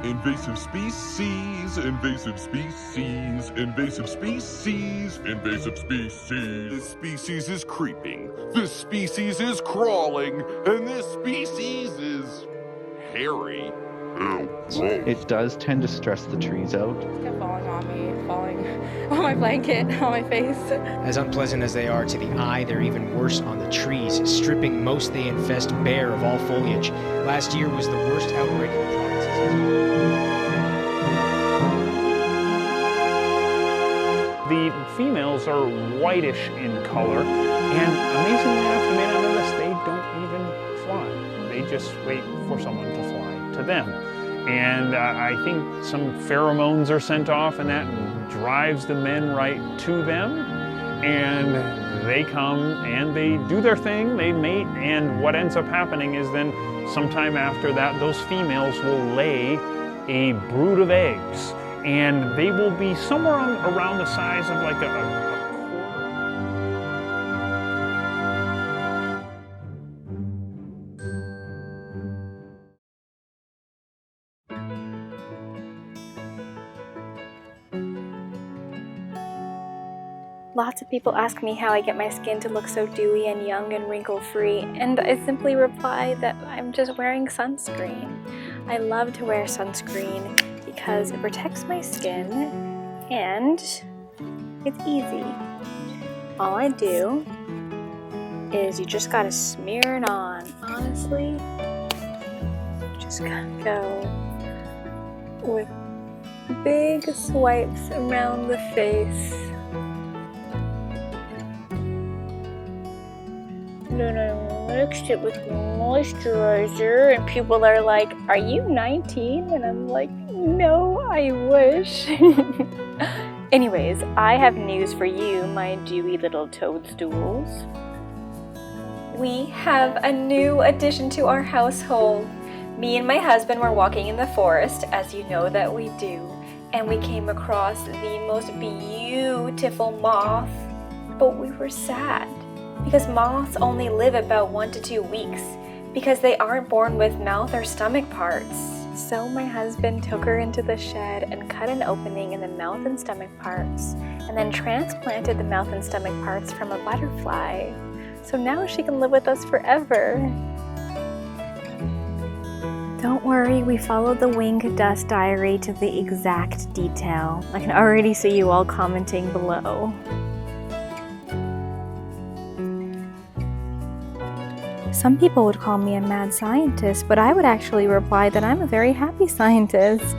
Invasive species, invasive species, invasive species, invasive species. This species is creeping, this species is crawling, and this species is hairy. Ew, gross. It does tend to stress the trees out. It's kept falling on me, falling on my blanket, on my face. As unpleasant as they are to the eye, they're even worse on the trees, stripping most they infest bare of all foliage. Last year was the worst outbreak in the province's The females are whitish in color, and amazingly enough, you may not notice, they don't even fly. They just wait for someone to fly to them. And I think some pheromones are sent off, and that drives the men right to them. And they come and they do their thing, they mate, and what ends up happening is then sometime after that, those females will lay a brood of eggs. And they will be somewhere around the size of like a quarter. Lots of people ask me how I get my skin to look so dewy and young and wrinkle-free, and I simply reply that I'm just wearing sunscreen. I love to wear sunscreen because it protects my skin and it's easy. All I do is you just gotta smear it on. Honestly, just gotta go with big swipes around the face. Then I mixed it with moisturizer, and people are like, "Are you 19?" And I'm like, "No, I wish." Anyways, I have news for you, my dewy little toadstools. We have a new addition to our household. Me and my husband were walking in the forest, as you know that we do, and we came across the most beautiful moth, but we were sad. Because moths only live about 1 to 2 weeks, because they aren't born with mouth or stomach parts. So my husband took her into the shed and cut an opening in the mouth and stomach parts, and then transplanted the mouth and stomach parts from a butterfly. So now she can live with us forever. Don't worry, we followed the Wing Dust Diary to the exact detail. I can already see you all commenting below. Some people would call me a mad scientist, but I would actually reply that I'm a very happy scientist.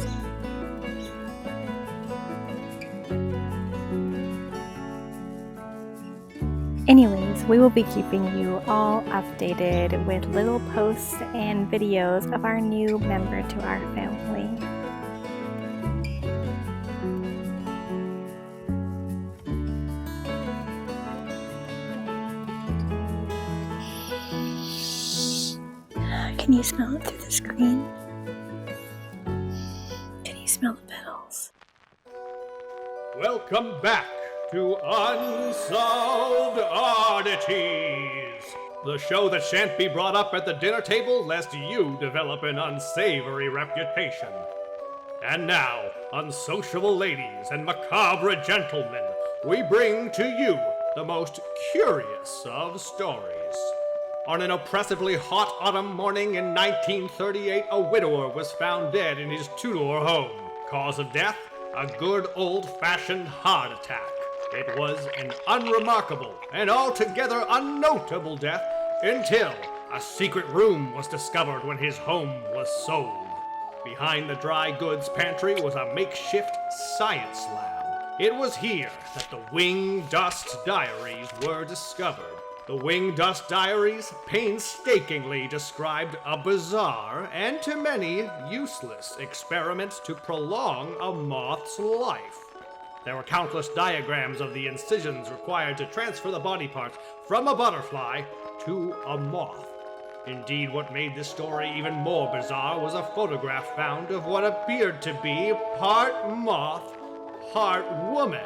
Anyways, we will be keeping you all updated with little posts and videos of our new member to our family. Can you smell it through the screen? Can you smell the petals? Welcome back to Unsolved Oddities, the show that shan't be brought up at the dinner table lest you develop an unsavory reputation. And now, unsociable ladies and macabre gentlemen, we bring to you the most curious of stories. On an oppressively hot autumn morning in 1938, a widower was found dead in his two-door home. Cause of death? A good old-fashioned heart attack. It was an unremarkable and altogether unnotable death until a secret room was discovered when his home was sold. Behind the dry goods pantry was a makeshift science lab. It was here that the Wing Dust Diaries were discovered. The Wing Dust Diaries painstakingly described a bizarre and to many useless experiment to prolong a moth's life. There were countless diagrams of the incisions required to transfer the body parts from a butterfly to a moth. Indeed, what made this story even more bizarre was a photograph found of what appeared to be part moth, part woman.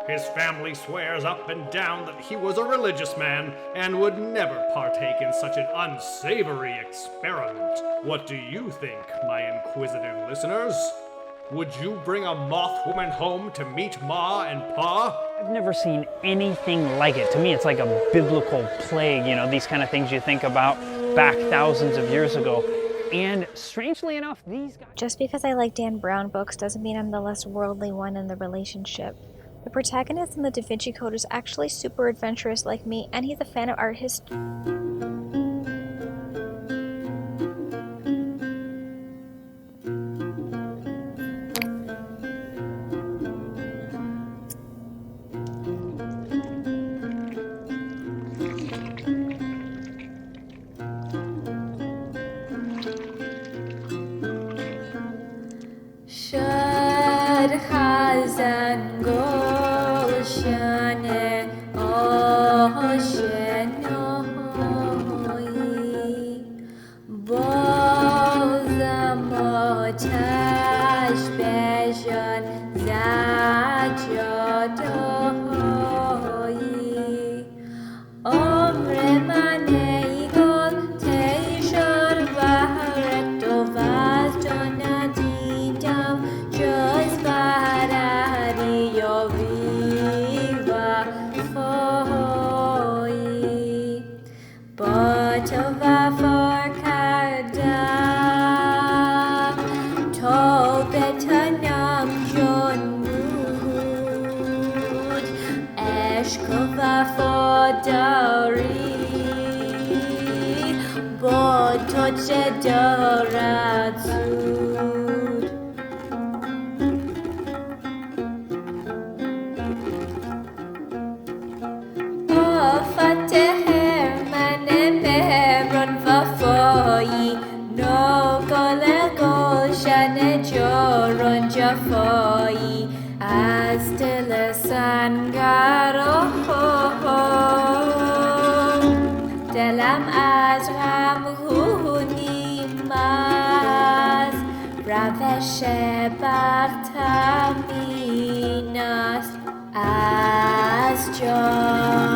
His family swears up and down that he was a religious man and would never partake in such an unsavory experiment. What do you think, my inquisitive listeners? Would you bring a moth woman home to meet Ma and Pa? I've never seen anything like it. To me, it's like a biblical plague, you know, these kind of things you think about back thousands of years ago. And strangely enough, these guys... Just because I like Dan Brown books doesn't mean I'm the less worldly one in the relationship. The protagonist in the Da Vinci Code is actually super adventurous like me, and he's a fan of art history. Shod Khazan Gulshane Oshenoyi Bozamotash Persian Zajadoyi Omre Maneigon Teishor Bahareto Vastonadidam Just Barari Yoviva Foyi Botova Forkada Tobetanam Jonmud Eshkova Fodari Botoche Doratsud Fateh Mane Mehron Vafoyi No Gole Golshane Joron Jafoyi Astile Sangaro Delam Azram Hunimas Raveshe Bartaminas As John